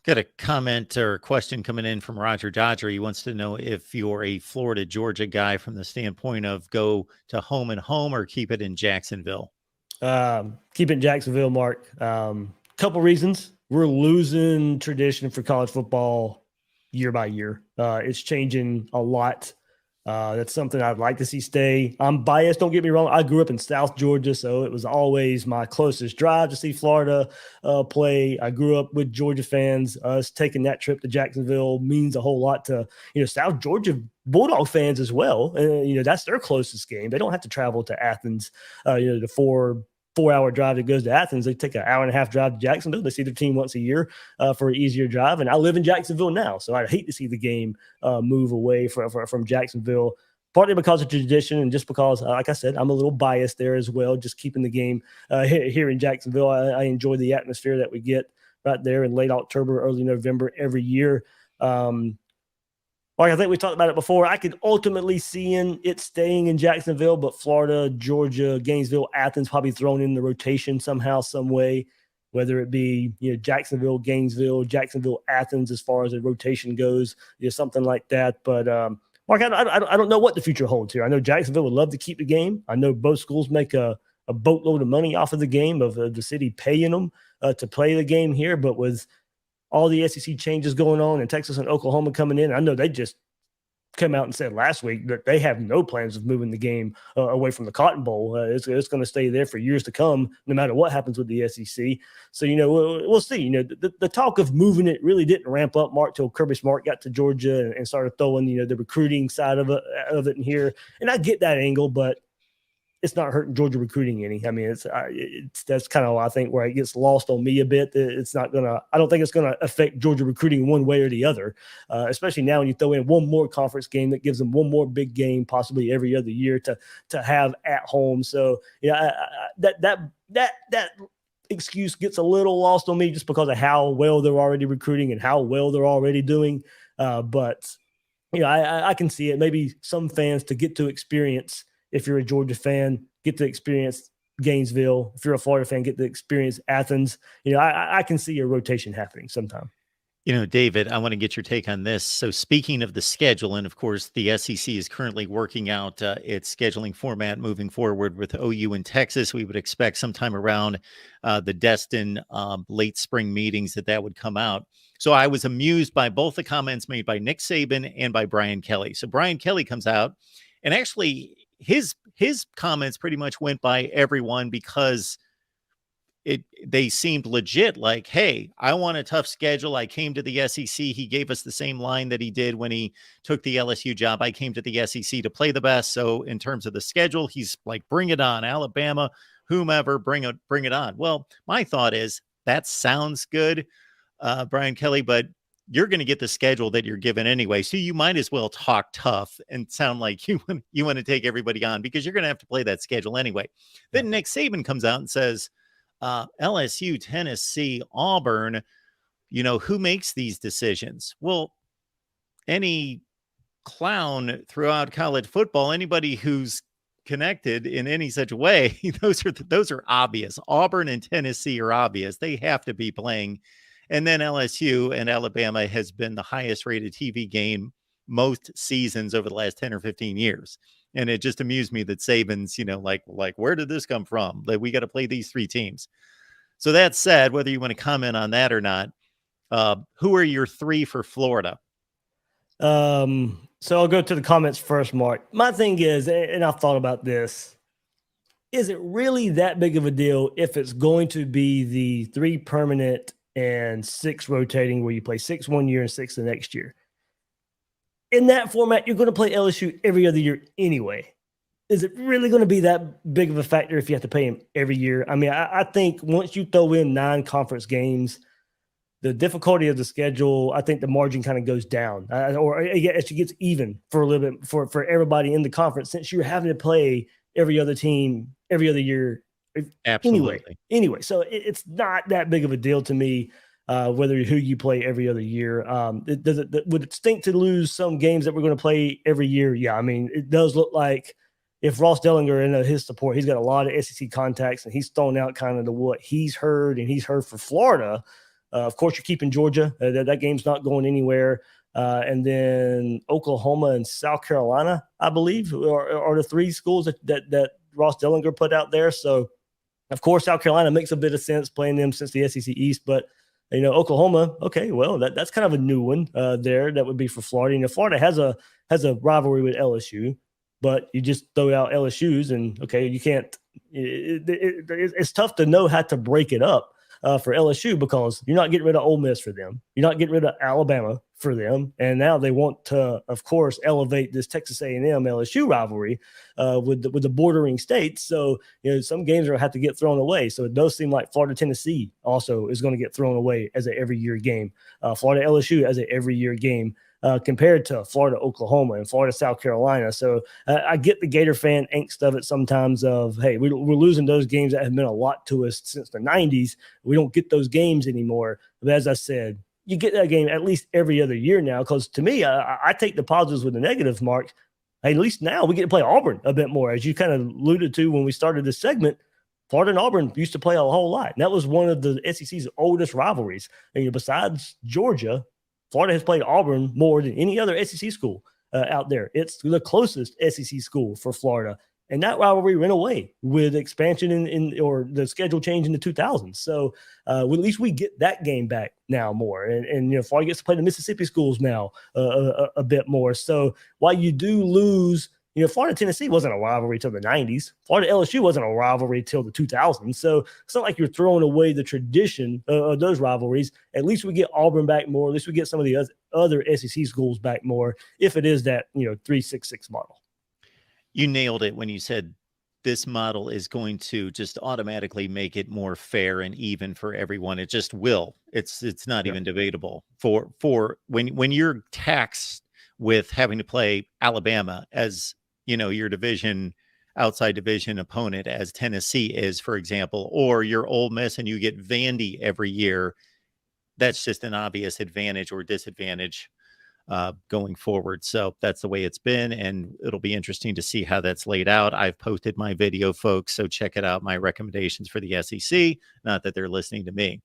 Got a comment or a question coming in from Roger Dodger. He wants to know if you're a Florida, Georgia guy from the standpoint of go to home and home or keep it in Jacksonville. Keep it in Jacksonville, Mark. Couple reasons. We're losing tradition for college football year by year. It's changing a lot. That's something I'd like to see stay. I'm biased, don't get me wrong. I grew up in South Georgia, so it was always my closest drive to see Florida play. I grew up with Georgia fans. Us taking that trip to Jacksonville means a whole lot to, South Georgia Bulldog fans as well. That's their closest game. They don't have to travel to Athens, the 4-hour drive that goes to Athens. They take an hour and a half drive to Jacksonville. They see their team once a year for an easier drive. And I live in Jacksonville now, so I'd hate to see the game move away from Jacksonville, partly because of tradition and just because, like I said, I'm a little biased there as well, just keeping the game here in Jacksonville. I enjoy the atmosphere that we get right there in late October, early November every year. Like I think we talked about it before, I could ultimately see it staying in Jacksonville, but Florida, Georgia, Gainesville, Athens probably thrown in the rotation somehow, some way, whether it be Jacksonville, Gainesville, Jacksonville, Athens, as far as the rotation goes, something like that. But Mark, I don't know what the future holds here. I know Jacksonville would love to keep the game. I know both schools make a boatload of money off of the game, of the city paying them to play the game here, but with all the SEC changes going on and Texas and Oklahoma coming in, I know they just came out and said last week that they have no plans of moving the game away from the Cotton Bowl. It's going to stay there for years to come, no matter what happens with the SEC. So, we'll see. The talk of moving it really didn't ramp up, Mark, till Kirby Smart got to Georgia and started throwing, the recruiting side of it in here. And I get that angle, but it's not hurting Georgia recruiting any. I mean, that's kind of, I think, where it gets lost on me a bit. It's not going to – I don't think it's going to affect Georgia recruiting one way or the other, especially now when you throw in one more conference game that gives them one more big game possibly every other year to have at home. So, that excuse gets a little lost on me just because of how well they're already recruiting and how well they're already doing. But, I can see it. Maybe some fans to get to experience – if you're a Georgia fan, get to experience Gainesville. If you're a Florida fan, get to experience Athens. I can see a rotation happening sometime. David, I want to get your take on this. So speaking of the schedule, and of course, the SEC is currently working out its scheduling format moving forward with OU in Texas. We would expect sometime around the Destin late spring meetings that would come out. So I was amused by both the comments made by Nick Saban and by Brian Kelly. So Brian Kelly comes out and actually his comments pretty much went by everyone because they seemed legit, like, hey, I want a tough schedule. I came to the SEC. He gave us the same line that he did when he took the LSU job. I came to the SEC to play the best. So in terms of the schedule, he's like, bring it on, Alabama, whomever, bring it on. Well, my thought is that sounds good, Brian Kelly, but you're going to get the schedule that you're given anyway. So you might as well talk tough and sound like you want to take everybody on because you're going to have to play that schedule anyway. Then Nick Saban comes out and says, LSU, Tennessee, Auburn, who makes these decisions? Well, any clown throughout college football, anybody who's connected in any such way, those are obvious. Auburn and Tennessee are obvious. They have to be playing. And then LSU and Alabama has been the highest rated TV game most seasons over the last 10 or 15 years. And it just amused me that Saban's, like, where did this come from? Like, we got to play these three teams. So that said, whether you want to comment on that or not, who are your three for Florida? So I'll go to the comments first, Mark. My thing is, and I've thought about this, is it really that big of a deal if it's going to be the 3 permanent and 6 rotating, where you play 6 one year and 6 the next year? In that format, you're going to play LSU every other year anyway. Is it really going to be that big of a factor if you have to play them every year? I mean, I think once you throw in 9 conference games, the difficulty of the schedule, I think the margin kind of goes down, or it gets even for a little bit for everybody in the conference, since you're having to play every other team every other year. Absolutely. Anyway, so it's not that big of a deal to me, who you play every other year. Would it stink to lose some games that we're going to play every year? Yeah, I mean, it does look like if Ross Dellinger and his support, he's got a lot of SEC contacts, and he's thrown out kind of what he's heard, and he's heard for Florida. Of course, you're keeping Georgia. That game's not going anywhere. And then Oklahoma and South Carolina, I believe, are the three schools that Ross Dellinger put out there. So, of course, South Carolina makes a bit of sense playing them since the SEC East, but Oklahoma, okay, well, that's kind of a new one there. That would be for Florida. Florida has a rivalry with LSU, but you just throw out LSU's, and okay, you can't. It's tough to know how to break it up for LSU because you're not getting rid of Ole Miss for them. You're not getting rid of Alabama for them, and now they want to, of course, elevate this Texas A&M LSU rivalry with the bordering states. So some games are going to have to get thrown away. So it does seem like Florida Tennessee also is going to get thrown away as an every year game. Florida LSU as an every year game. Compared to Florida, Oklahoma, and Florida, South Carolina. So I get the Gator fan angst of it sometimes of, hey, we're losing those games that have meant a lot to us since the 90s. We don't get those games anymore. But as I said, you get that game at least every other year now because to me, I take the positives with the negatives, Mark. Hey, at least now we get to play Auburn a bit more. As you kind of alluded to when we started this segment, Florida and Auburn used to play a whole lot. And that was one of the SEC's oldest rivalries. And besides Georgia, Florida has played Auburn more than any other SEC school out there. It's the closest SEC school for Florida. And that rivalry went away with expansion or the schedule change in the 2000s. So at least we get that game back now more. And Florida gets to play the Mississippi schools now a bit more. So while you do lose, Florida Tennessee wasn't a rivalry till the 90s. Florida LSU wasn't a rivalry till the 2000s. So it's not like you're throwing away the tradition of those rivalries. At least we get Auburn back more. At least we get some of the other SEC schools back more if it is that 3-6-6 model. You nailed it when you said this model is going to just automatically make it more fair and even for everyone. It just will. It's not even debatable. For when you're taxed with having to play Alabama as your outside division opponent, as Tennessee is, for example, or your Ole Miss and you get Vandy every year, that's just an obvious advantage or disadvantage going forward. So that's the way it's been, and it'll be interesting to see how that's laid out. I've posted my video, folks, so check it out, my recommendations for the SEC. Not that they're listening to me.